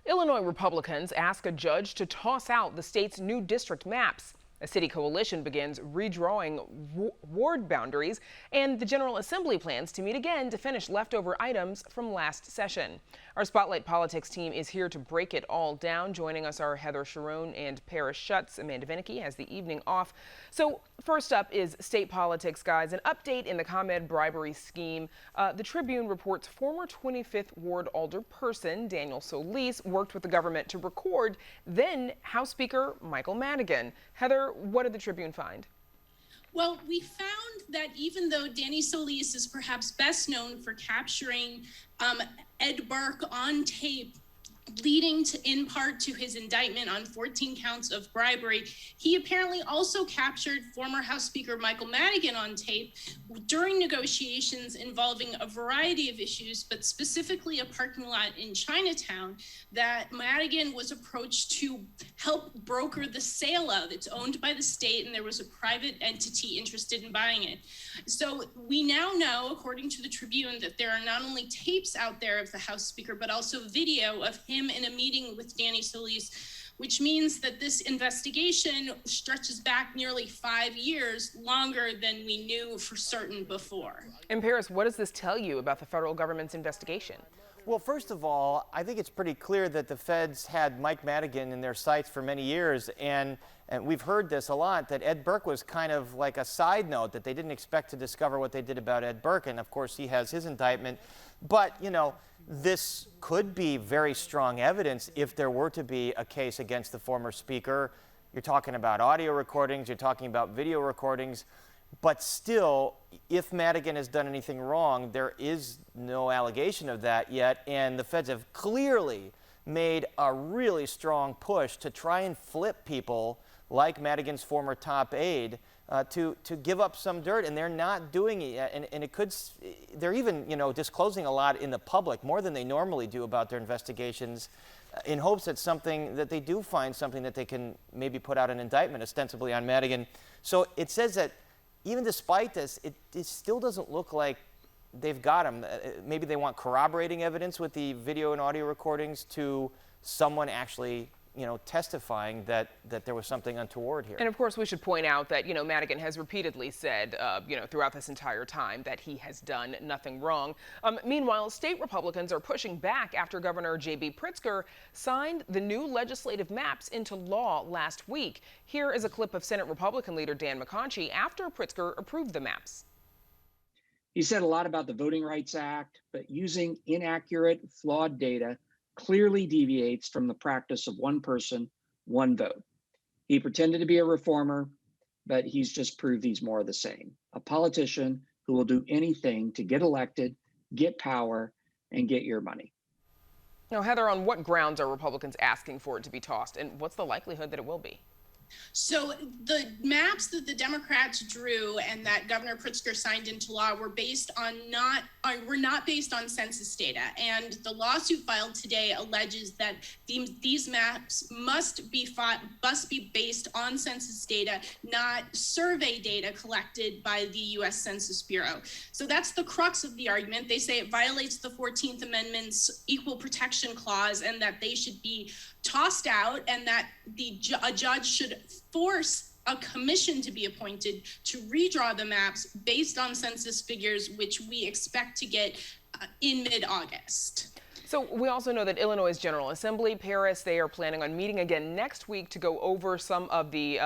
Illinois Republicans ask a judge to toss out the state's new district maps. A city coalition begins redrawing ward boundaries, and the General Assembly plans to meet again to finish leftover items from last session. Our Spotlight Politics team is here to break it all down. Joining us are Heather Sharon and Paris Schutz. Amanda Vinicky has the evening off. So first up is state politics, guys. An update in the ComEd bribery scheme. The Tribune reports former 25th Ward alderperson Daniel Solis worked with the government to record then House Speaker Michael Madigan. Heather, what did the Tribune find? Well, we found that even though Danny Solis is perhaps best known for capturing Ed Burke on tape, leading in part to his indictment on 14 counts of bribery, he apparently also captured former House Speaker Michael Madigan on tape during negotiations involving a variety of issues, but specifically a parking lot in Chinatown that Madigan was approached to help broker the sale of. It's owned by the state, and there was a private entity interested in buying it. So we now know, according to the Tribune, that there are not only tapes out there of the House Speaker, but also video of him in a meeting with Danny Solis, which means that this investigation stretches back nearly 5 years, longer than we knew for certain before. And Paris, what does this tell you about the federal government's investigation? Well, first of all, I think it's pretty clear that the feds had Mike Madigan in their sights for many years, and we've heard this a lot, that Ed Burke was kind of like a side note, that they didn't expect to discover what they did about Ed Burke, and of course he has his indictment. But, you know, this could be very strong evidence if there were to be a case against the former speaker. You're talking about audio recordings, you're talking about video recordings, but still, if Madigan has done anything wrong, there is no allegation of that yet, and the feds have clearly made a really strong push to try and flip people like Madigan's former top aide to give up some dirt, and they're not doing it yet. And it could, they're even, you know, disclosing a lot in the public, more than they normally do about their investigations, in hopes that they do find something that they can maybe put out an indictment ostensibly on Madigan. So it says that even despite this, it still doesn't look like they've got him. Maybe they want corroborating evidence with the video and audio recordings to someone actually, you know, testifying that there was something untoward here. And of course, we should point out that, you know, Madigan has repeatedly said, you know, throughout this entire time that he has done nothing wrong. Meanwhile, state Republicans are pushing back after Governor J.B. Pritzker signed the new legislative maps into law last week. Here is a clip of Senate Republican leader Dan McConchie after Pritzker approved the maps. He said a lot about the Voting Rights Act, but using inaccurate, flawed data clearly deviates from the practice of one person, one vote. He pretended to be a reformer, but he's just proved he's more of the same. A politician who will do anything to get elected, get power, and get your money. Now, Heather, on what grounds are Republicans asking for it to be tossed, and what's the likelihood that it will be? So the maps that the Democrats drew and that Governor Pritzker signed into law were not based on census data. And the lawsuit filed today alleges that these maps must be based on census data, not survey data collected by the U.S. Census Bureau. So that's the crux of the argument. They say it violates the 14th Amendment's Equal Protection Clause and that they should be tossed out, and that a judge should force a commission to be appointed to redraw the maps based on census figures, which we expect to get in mid-August. So we also know that Illinois' General Assembly, Paris, they are planning on meeting again next week to go over some of the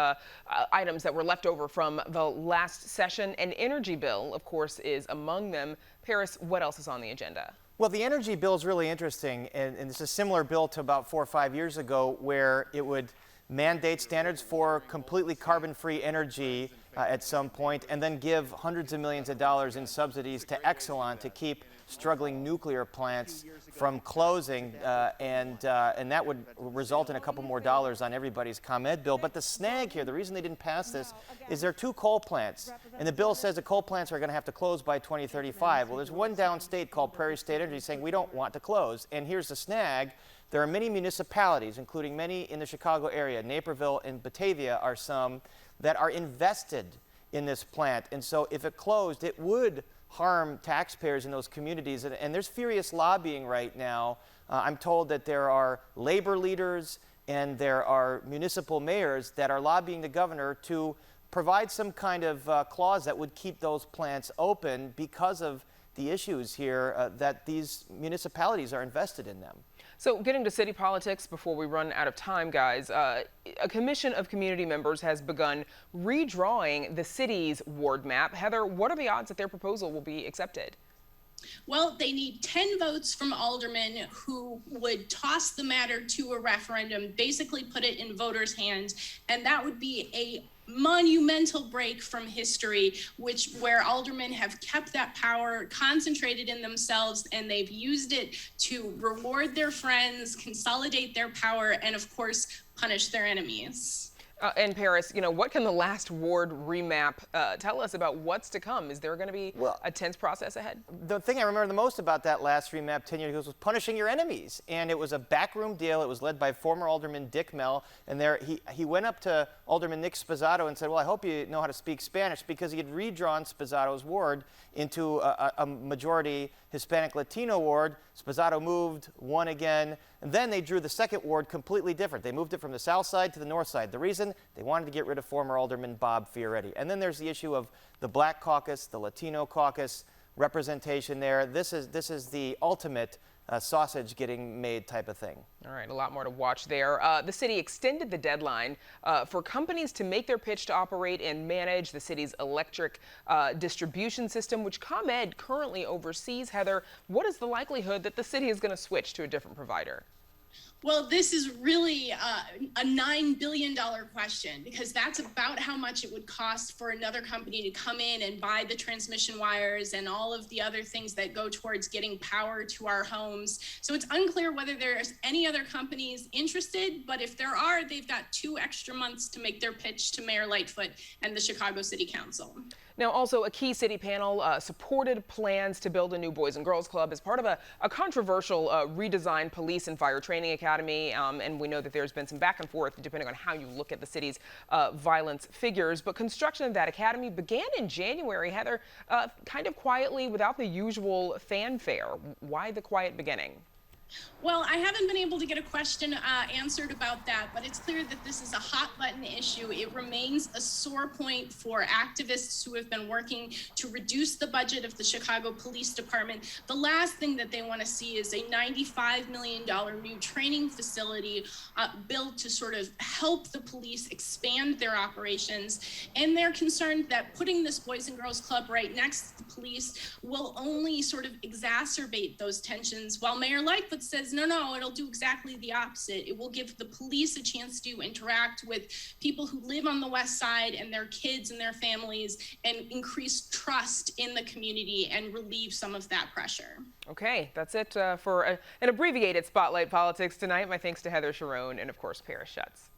items that were left over from the last session. An energy bill, of course, is among them. Paris, what else is on the agenda? Well, the energy bill is really interesting, and it's a similar bill to about 4 or 5 years ago, where it would mandate standards for completely carbon-free energy at some point, and then give hundreds of millions of dollars in subsidies to Exelon to keep struggling nuclear plants from closing, and that would result in a couple more dollars on everybody's ComEd bill. But the snag here, the reason they didn't pass this, is there are 2 coal plants, and the bill says the coal plants are going to have to close by 2035. Well, there's one downstate called Prairie State Energy saying we don't want to close, and here's the snag. There are many municipalities, including many in the Chicago area, Naperville and Batavia are some, that are invested in this plant. And so if it closed, it would harm taxpayers in those communities. And there's furious lobbying right now. I'm told that there are labor leaders and there are municipal mayors that are lobbying the governor to provide some kind of clause that would keep those plants open because of the issues here that these municipalities are invested in them. So getting to city politics before we run out of time, guys, a commission of community members has begun redrawing the city's ward map. Heather, what are the odds that their proposal will be accepted? Well, they need 10 votes from aldermen who would toss the matter to a referendum, basically put it in voters' hands, and that would be a monumental break from history, where aldermen have kept that power concentrated in themselves, and they've used it to reward their friends, consolidate their power, and of course, punish their enemies. And Paris, what can the last ward remap tell us about what's to come? Is there going to be a tense process ahead? The thing I remember the most about that last remap 10 years ago was punishing your enemies. And it was a backroom deal. It was led by former Alderman Dick Mell. And he went up to Alderman Nick Spozzato and said, well, I hope you know how to speak Spanish, because he had redrawn Spozzato's ward into a majority Hispanic Latino ward. Spozzato moved, won again, and then they drew the second ward completely different. They moved it from the south side to the north side. The reason? They wanted to get rid of former Alderman Bob Fioretti. And then there's the issue of the Black Caucus, the Latino Caucus, representation there. This is the ultimate sausage getting made type of thing. All right, a lot more to watch there. The city extended the deadline for companies to make their pitch to operate and manage the city's electric distribution system, which ComEd currently oversees. Heather, what is the likelihood that the city is going to switch to a different provider? Well, this is really a $9 billion question, because that's about how much it would cost for another company to come in and buy the transmission wires and all of the other things that go towards getting power to our homes. So it's unclear whether there's any other companies interested, but if there are, they've got 2 extra months to make their pitch to Mayor Lightfoot and the Chicago City Council. Now, also, a key city panel supported plans to build a new Boys and Girls Club as part of a controversial redesigned police and fire training academy. And we know that there's been some back and forth depending on how you look at the city's violence figures. But construction of that academy began in January, Heather, kind of quietly without the usual fanfare. Why the quiet beginning? Well, I haven't been able to get a question answered about that, but it's clear that this is a hot button issue. It remains a sore point for activists who have been working to reduce the budget of the Chicago Police Department. The last thing that they want to see is a $95 million new training facility built to sort of help the police expand their operations. And they're concerned that putting this Boys and Girls Club right next to the police will only sort of exacerbate those tensions, while Mayor Lightfoot says, no, it'll do exactly the opposite. It will give the police a chance to interact with people who live on the West Side and their kids and their families, and increase trust in the community and relieve some of that pressure. Okay, that's it for an abbreviated Spotlight Politics tonight. My thanks to Heather Sharon and, of course, Paris Schutz.